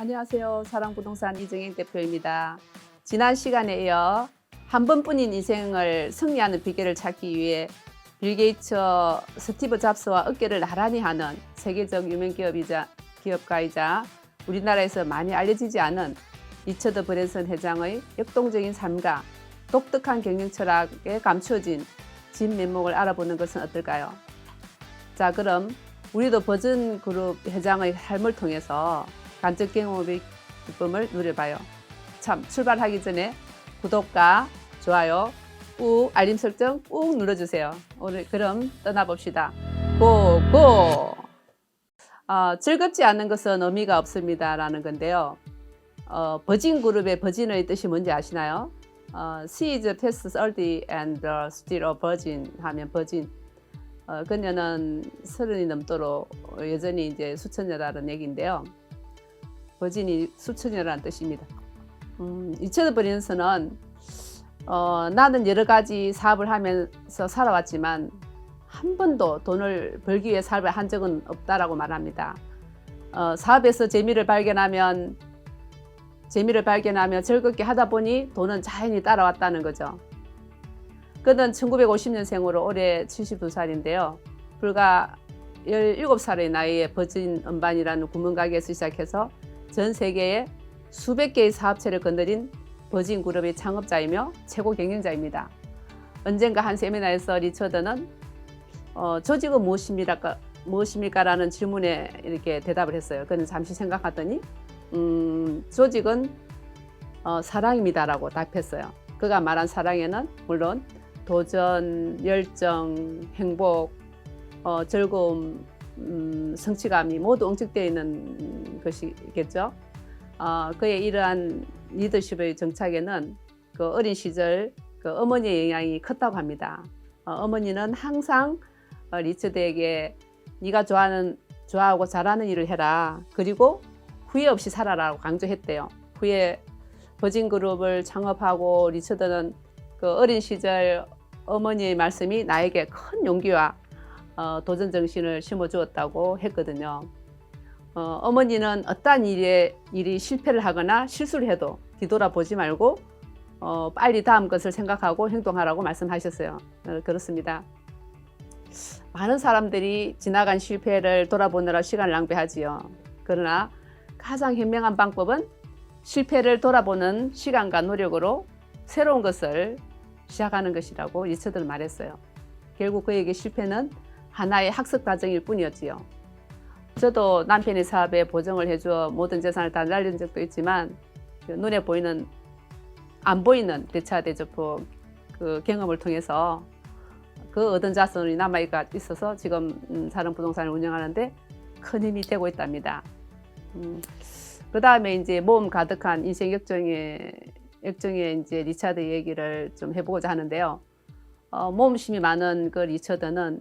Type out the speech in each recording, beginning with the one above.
안녕하세요. 사랑부동산 이정행 대표입니다. 지난 시간에 이어 한 번뿐인 인생을 승리하는 비결을 찾기 위해 빌 게이츠, 스티브 잡스와 어깨를 나란히 하는 세계적 유명 기업가이자 우리나라에서 많이 알려지지 않은 리처드 브랜슨 회장의 역동적인 삶과 독특한 경영 철학에 감추어진 진면목을 알아보는 것은 어떨까요? 자, 그럼 우리도 버진그룹 회장의 삶을 통해서 간접 경험의 기쁨을 누려봐요. 참, 출발하기 전에 구독과 좋아요, 꾹 알림 설정 꾹 눌러주세요. 오늘 그럼 떠나봅시다. 고고! 즐겁지 않은 것은 의미가 없습니다 라는 건데요. 버진그룹의 버진의 뜻이 뭔지 아시나요? She is past 30 and still a virgin 하면 버진. 그녀는 30이 넘도록 여전히 이제 수천녀라는 얘기인데요. 버진이 수천녀라는 뜻입니다. 리처드 브랜슨은 나는 여러 가지 사업을 하면서 살아왔지만 한 번도 돈을 벌기 위해 사업을 한 적은 없다라고 말합니다. 사업에서 재미를 발견하며 즐겁게 하다 보니 돈은 자연히 따라왔다는 거죠. 그는 1950년생으로 올해 72살인데요. 불과 17살의 나이에 버진 음반이라는 구멍가게에서 시작해서 전 세계에 수백 개의 사업체를 건드린 버진 그룹의 창업자이며 최고 경영자입니다. 언젠가 한 세미나에서 리처드는 조직은 무엇입니까? 라는 질문에 이렇게 대답을 했어요. 그는 잠시 생각하더니 조직은 사랑입니다라고 답했어요. 그가 말한 사랑에는 물론 도전, 열정, 행복, 즐거움, 성취감이 모두 응축되어 있는 것이겠죠. 그의 이러한 리더십의 정착에는 그 어린 시절 그 어머니의 영향이 컸다고 합니다. 어머니는 항상 리처드에게 네가 좋아하고 잘하는 일을 해라. 그리고 후회 없이 살아라고 강조했대요. 후에 버진그룹을 창업하고 리처드는 그 어린 시절 어머니의 말씀이 나에게 큰 용기와 도전 정신을 심어주었다고 했거든요. 어머니는 어떠한 일이 실패를 하거나 실수를 해도 뒤돌아보지 말고 빨리 다음 것을 생각하고 행동하라고 말씀하셨어요. 그렇습니다. 많은 사람들이 지나간 실패를 돌아보느라 시간을 낭비하지요. 그러나 가장 현명한 방법은 실패를 돌아보는 시간과 노력으로 새로운 것을 시작하는 것이라고 리처드는 말했어요. 결국 그에게 실패는 하나의 학습 과정일 뿐이었지요. 저도 남편의 사업에 보증을 해주어 모든 재산을 다 날린 적도 있지만 눈에 보이는 안 보이는 대차 대조포 그 경험을 통해서 그 얻은 자산이 남아 있어서 지금 사는 부동산을 운영하는데 큰 힘이 되고 있답니다. 그 다음에 이제 모험 가득한 인생 역정의 이제 리처드 얘기를 좀 해보고자 하는데요. 모험심이 많은 그 리처드는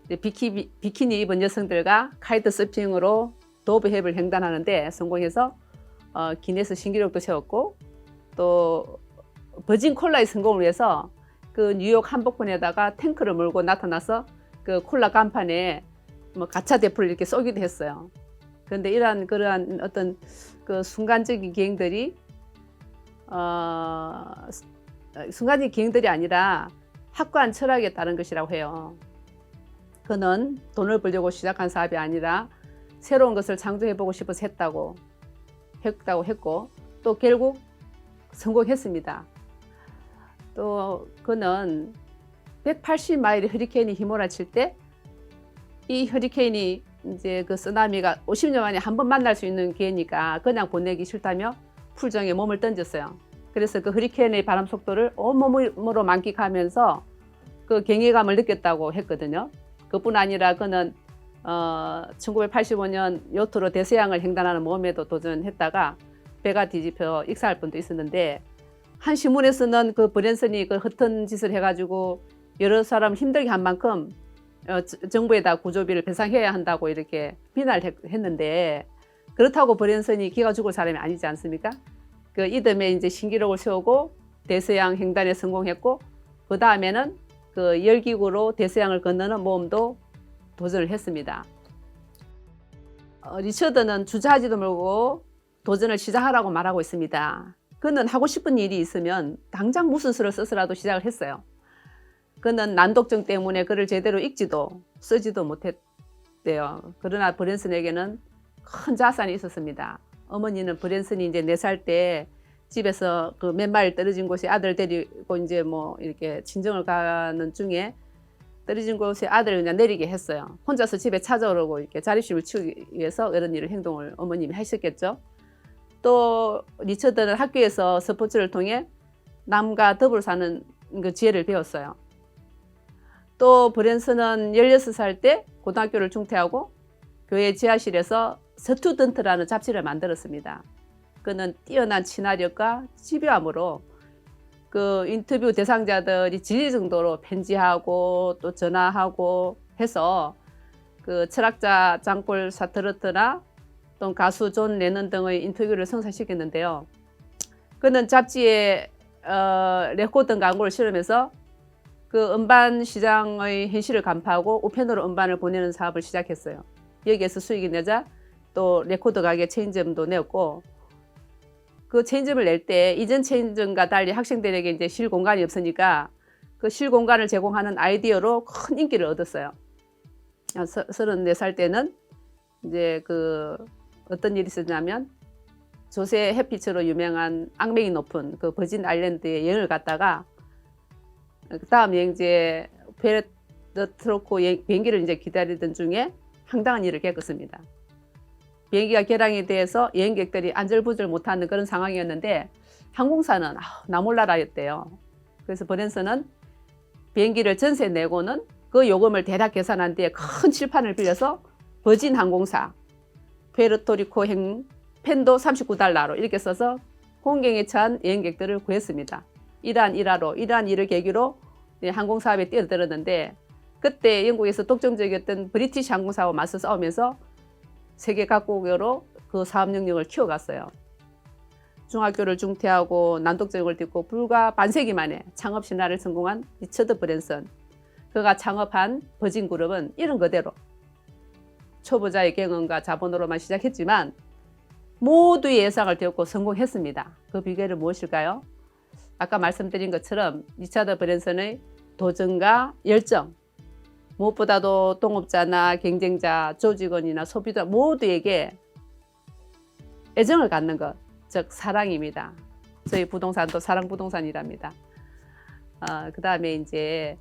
비키니 입은 여성들과 카이트 서핑으로 도브 해협을 횡단하는데 성공해서 기네스 신기록도 세웠고 또 버진 콜라의 성공을 위해서 그 뉴욕 한복판에다가 탱크를 몰고 나타나서 그 콜라 간판에 뭐 가짜 대포를 이렇게 쏘기도 했어요. 그런데 그러한 어떤 그 순간적인 기행들이 아니라 확고한 철학에 따른 것이라고 해요. 그는 돈을 벌려고 시작한 사업이 아니라 새로운 것을 창조해보고 싶어서 했다고 했고 또 결국 성공했습니다. 또 그는 180마일의 허리케인이 휘몰아칠 때 이 허리케인이 이제 그 쓰나미가 50년 만에 한 번 만날 수 있는 기회니까 그냥 보내기 싫다며 풀정에 몸을 던졌어요. 그래서 그 허리케인의 바람 속도를 온몸으로 만끽하면서 그 경외감을 느꼈다고 했거든요. 그뿐 아니라 그는 1985년 요트로 대서양을 횡단하는 모험에도 도전했다가 배가 뒤집혀 익사할 뻔도 있었는데 한 신문에서는 그 브랜슨이 그 허튼 짓을 해가지고 여러 사람을 힘들게 한 만큼 정부에다 구조비를 배상해야 한다고 이렇게 비난을 했는데 그렇다고 브랜슨이 기가 죽을 사람이 아니지 않습니까? 그 이듬해 이제 신기록을 세우고 대서양 횡단에 성공했고 그 다음에는 그 열기구로 대서양을 건너는 모험도 도전을 했습니다. 리처드는 주저하지도 말고 도전을 시작하라고 말하고 있습니다. 그는 하고 싶은 일이 있으면 당장 무슨 수를 써서라도 시작을 했어요. 그는 난독증 때문에 글을 제대로 읽지도 쓰지도 못했대요. 그러나 브랜슨에게는 큰 자산이 있었습니다. 어머니는 브랜슨이 이제 4살 때 집에서 그 몇 마일 떨어진 곳에 아들 데리고 이제 뭐 이렇게 친정을 가는 중에 떨어진 곳에 아들을 그냥 내리게 했어요. 혼자서 집에 찾아오려고 이렇게 자립심을 키우기 위해서 이런 일을 행동을 어머님이 하셨겠죠. 또 리처드는 학교에서 스포츠를 통해 남과 더불어 사는 그 지혜를 배웠어요. 또 브랜슨은 16살 때 고등학교를 중퇴하고 교회 지하실에서 스튜던트라는 잡지를 만들었습니다. 그는 뛰어난 친화력과 집요함으로 그 인터뷰 대상자들이 질릴 정도로 편지하고 또 전화하고 해서 그 철학자 장폴 사트르트나 또 가수 존 레넌 등의 인터뷰를 성사시켰는데요. 그는 잡지에 레코드 광고를 실으면서 그 음반 시장의 현실을 간파하고 우편으로 음반을 보내는 사업을 시작했어요. 여기에서 수익이 내자 또 레코드 가게 체인점도 내었고, 그 체인점을 낼 때 이전 체인점과 달리 학생들에게 이제 쉴 공간이 없으니까 그 쉴 공간을 제공하는 아이디어로 큰 인기를 얻었어요. 34살 때는 이제 그 어떤 일이 있었냐면 조세 햇빛으로 유명한 악명이 높은 그 버진 아일랜드에 여행을 갔다가 그 다음 여행지에 페레트로코 비행기를 이제 기다리던 중에 황당한 일을 겪었습니다. 비행기가 결항이 돼서 여행객들이 안절부절 못하는 그런 상황이었는데 항공사는 나몰라라였대요. 그래서 브랜슨은 비행기를 전세 내고는 그 요금을 대략 계산한 뒤에 큰 칠판을 빌려서 버진 항공사 페르토리코행 펜도 $39로 이렇게 써서 홍경에 처한 여행객들을 구했습니다. 이러한 일을 계기로 항공사업에 뛰어들었는데, 그때 영국에서 독점적이었던 브리티시 항공사와 맞서 싸우면서 세계 각국으로 그 사업 영역을 키워갔어요. 중학교를 중퇴하고 난독증을 딛고 불과 반세기 만에 창업 신화를 성공한 리처드 브랜슨. 그가 창업한 버진 그룹은 이름 그대로 초보자의 경험과 자본으로만 시작했지만 모두의 예상을 띄웠고 성공했습니다. 그 비결은 무엇일까요? 아까 말씀드린 것처럼 리처드 브랜슨의 도전과 열정, 무엇보다도 동업자나 경쟁자, 조직원이나 소비자 모두에게 애정을 갖는 것, 즉 사랑입니다. 저희 부동산도 사랑부동산이랍니다. 그 다음에 이제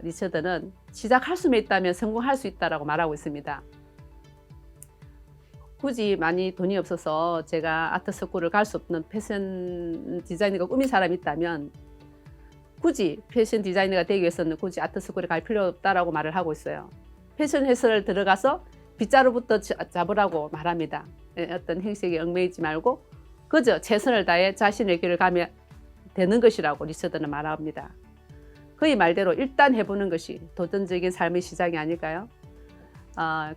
리처드는 시작할 수만 있다면 성공할 수 있다라고 말하고 있습니다. 굳이 많이 돈이 없어서 제가 아트스쿨을 갈 수 없는 패션 디자이너가 꾸민 사람이 있다면 굳이 패션 디자이너가 되기 위해서는 굳이 아트스쿨에 갈 필요 없다라고 말을 하고 있어요. 패션 회사를 들어가서 빗자루부터 잡으라고 말합니다. 어떤 형식에 얽매이지 말고 그저 최선을 다해 자신의 길을 가면 되는 것이라고 리처드는 말합니다. 그의 말대로 일단 해보는 것이 도전적인 삶의 시작이 아닐까요?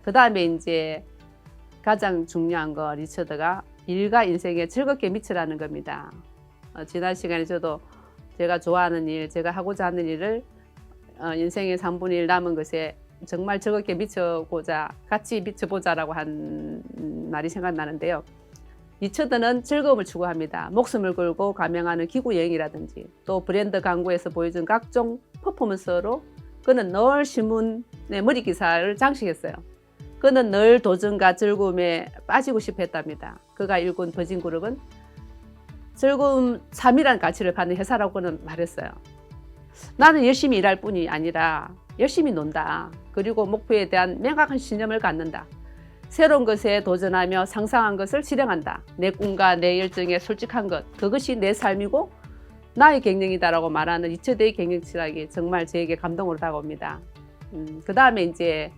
그 다음에 이제 가장 중요한 거 리처드가 일과 인생에 즐겁게 미치라는 겁니다. 지난 시간에 저도 제가 좋아하는 일, 제가 하고자 하는 일을 인생의 3분의 1 남은 것에 정말 즐겁게 미쳐보자, 같이 미쳐보자라고 한 말이 생각나는데요. 리처드는 즐거움을 추구합니다. 목숨을 걸고 감행하는 기구 여행이라든지 또 브랜드 광고에서 보여준 각종 퍼포먼스로 그는 늘 신문의 머리 기사를 장식했어요. 그는 늘 도전과 즐거움에 빠지고 싶어 했답니다. 그가 일군 버진 그룹은 즐거움 3이라는 가치를 받는 회사라고 그는 말했어요. 나는 열심히 일할 뿐이 아니라 열심히 논다. 그리고 목표에 대한 명확한 신념을 갖는다. 새로운 것에 도전하며 상상한 것을 실행한다. 내 꿈과 내 열정에 솔직한 것, 그것이 내 삶이고 나의 경영이다라고 말하는 리처드의 경영 철학이 정말 저에게 감동으로 다가옵니다. 그 다음에 이제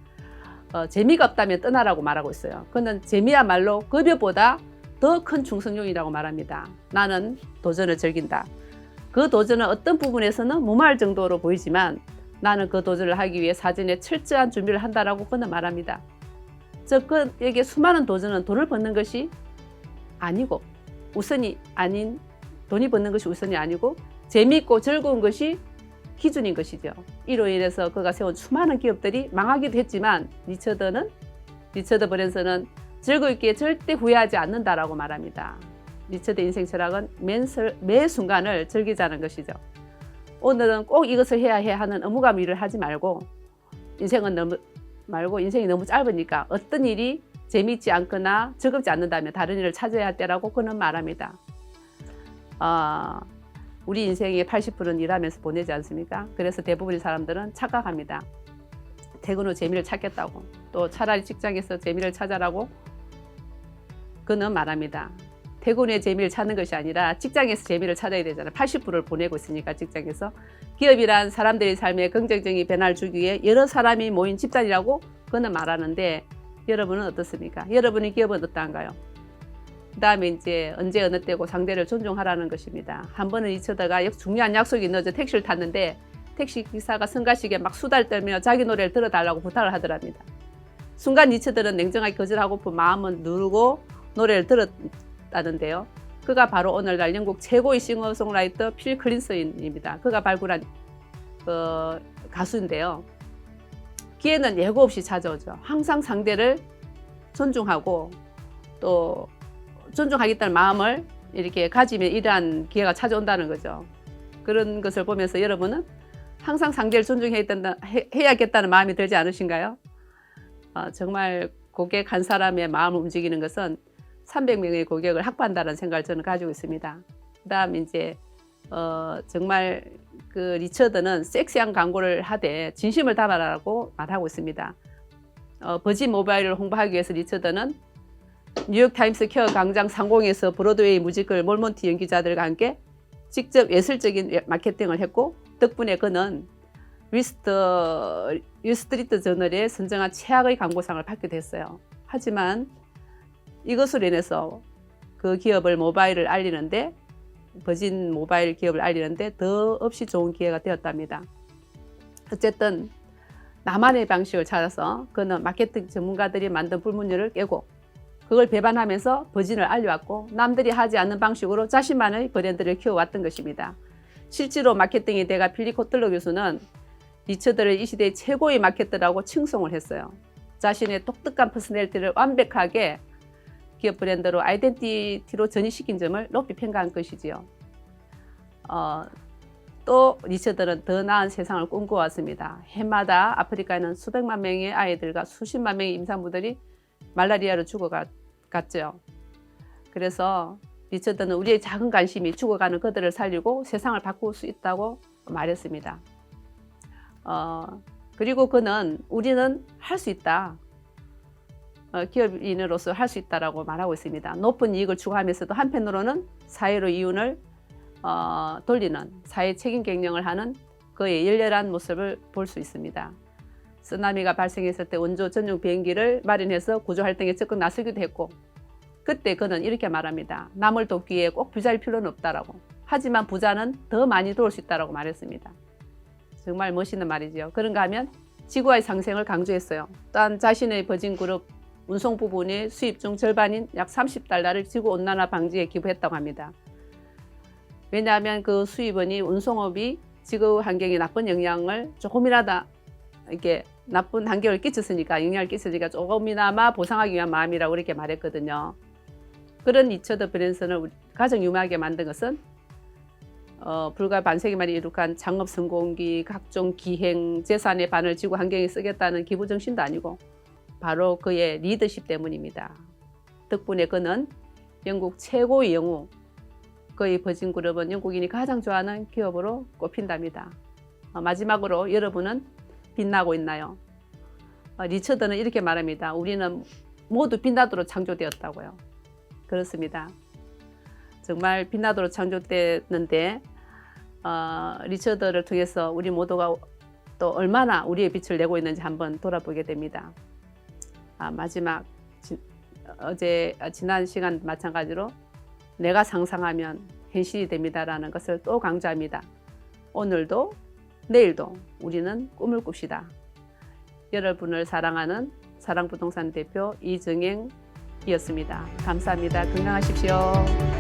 재미가 없다면 떠나라고 말하고 있어요. 그는 재미야말로 급여보다 더 큰 충성용이라고 말합니다. 나는 도전을 즐긴다. 그 도전은 어떤 부분에서는 무모할 정도로 보이지만 나는 그 도전을 하기 위해 사전에 철저한 준비를 한다라고 그는 말합니다. 즉 그에게 수많은 도전은 돈을 버는 것이 아니고 우선이 아닌, 돈이 버는 것이 우선이 아니고 재미있고 즐거운 것이 기준인 것이죠. 이로 인해서 그가 세운 수많은 기업들이 망하기도 했지만 리처드 브랜슨은 즐겁게 절대 후회하지 않는다라고 말합니다. 리처드의 인생 철학은 매 순간을 즐기자는 것이죠. 오늘은 꼭 이것을 해야 해 하는 의무감 일을 하지 말고 인생이 너무 짧으니까 어떤 일이 재미있지 않거나 즐겁지 않는다면 다른 일을 찾아야 할 때라고 그는 말합니다. 우리 인생의 80%는 일하면서 보내지 않습니까? 그래서 대부분의 사람들은 착각합니다. 퇴근 후 재미를 찾겠다고, 또 차라리 직장에서 재미를 찾아라고 그는 말합니다. 퇴근 후에 재미를 찾는 것이 아니라 직장에서 재미를 찾아야 되잖아요. 80%를 보내고 있으니까 직장에서. 기업이란 사람들의 삶에 긍정적인 변화를 주기 위해 여러 사람이 모인 집단이라고 그는 말하는데 여러분은 어떻습니까? 여러분의 기업은 어떠한가요? 그 다음에 이제 언제 어느 때고 상대를 존중하라는 것입니다. 한 번은 리처드가 중요한 약속이 있어서 택시를 탔는데 택시 기사가 성가시게 막 수다를 떨며 자기 노래를 들어달라고 부탁을 하더랍니다. 순간 리처드는 냉정하게 거절하고픈 마음은 누르고 노래를 들었다는데요. 그가 바로 오늘날 영국 최고의 싱어송라이터 필 클린스입니다. 그가 발굴한 가수인데요. 기회는 예고 없이 찾아오죠. 항상 상대를 존중하고 또 존중하겠다는 마음을 이렇게 가지면 이러한 기회가 찾아온다는 거죠. 그런 것을 보면서 여러분은 항상 상대를 존중해야겠다는 마음이 들지 않으신가요? 정말 고객 한 사람의 마음을 움직이는 것은 300명의 고객을 확보한다는 생각을 저는 가지고 있습니다. 그 다음 이제 정말 그 리처드는 섹시한 광고를 하되 진심을 담아라고 말하고 있습니다. 버진 모바일을 홍보하기 위해서 리처드는 뉴욕타임스 퀘어 광장 상공에서 브로드웨이 뮤지컬 몰몬티 연기자들과 함께 직접 예술적인 마케팅을 했고 덕분에 그는 윌스트리트 저널에 선정한 최악의 광고상을 받게 됐어요. 하지만 이것으로 인해서 그 기업을 버진 모바일 기업을 알리는데 더없이 좋은 기회가 되었답니다. 어쨌든 나만의 방식을 찾아서 그는 마케팅 전문가들이 만든 불문율을 깨고 그걸 배반하면서 버진을 알려왔고 남들이 하지 않는 방식으로 자신만의 브랜드를 키워왔던 것입니다. 실제로 마케팅의 대가 필립 코틀러 교수는 리처드를 이 시대의 최고의 마케터라고 칭송을 했어요. 자신의 독특한 퍼스널리티를 완벽하게 기업 브랜드로 아이덴티티로 전이시킨 점을 높이 평가한 것이지요. 또 리처드는 더 나은 세상을 꿈꿔왔습니다. 해마다 아프리카에는 수백만 명의 아이들과 수십만 명의 임산부들이 말라리아로 죽어갔죠. 그래서 리처드는 우리의 작은 관심이 죽어가는 그들을 살리고 세상을 바꿀 수 있다고 말했습니다. 그리고 그는 우리는 할 수 있다. 기업인으로서 할 수 있다라고 말하고 있습니다. 높은 이익을 추구하면서도 한편으로는 사회로 이윤을 돌리는 사회 책임 경영을 하는 그의 열렬한 모습을 볼 수 있습니다. 쓰나미가 발생했을 때 원조 전용 비행기를 마련해서 구조 활동에 적극 나서기도 했고 그때 그는 이렇게 말합니다. 남을 돕기 위해 꼭 부자일 필요는 없다라고. 하지만 부자는 더 많이 도울 수 있다라고 말했습니다. 정말 멋있는 말이죠. 그런가 하면 지구와의 상생을 강조했어요. 또한 자신의 버진 그룹 운송 부분의 수입 중 절반인 약 $30를 지구온난화 방지에 기부했다고 합니다. 왜냐하면 그 수입원이 운송업이 지구 환경에 나쁜 영향을 조금이라도 이렇게 나쁜 환경을 끼쳤으니까 영향을 끼쳤으니까 조금이나마 보상하기 위한 마음이라고 이렇게 말했거든요. 그런 리처드 브랜슨을 가장 유명하게 만든 것은 불과 반세기 만에 이룩한 창업 성공기, 각종 기행, 재산의 반을 지구 환경에 쓰겠다는 기부 정신도 아니고 바로 그의 리더십 때문입니다. 덕분에 그는 영국 최고의 영웅, 그의 버진 그룹은 영국인이 가장 좋아하는 기업으로 꼽힌답니다. 마지막으로 여러분은 빛나고 있나요? 리처드는 이렇게 말합니다. 우리는 모두 빛나도록 창조되었다고요. 그렇습니다. 정말 빛나도록 창조됐는데 리처드를 통해서 우리 모두가 또 얼마나 우리의 빛을 내고 있는지 한번 돌아보게 됩니다. 마지막 지난 시간 마찬가지로 내가 상상하면 현실이 됩니다라는 것을 또 강조합니다. 오늘도 내일도 우리는 꿈을 꿉시다. 여러분을 사랑하는 사랑부동산 대표 이정행이었습니다. 감사합니다. 건강하십시오.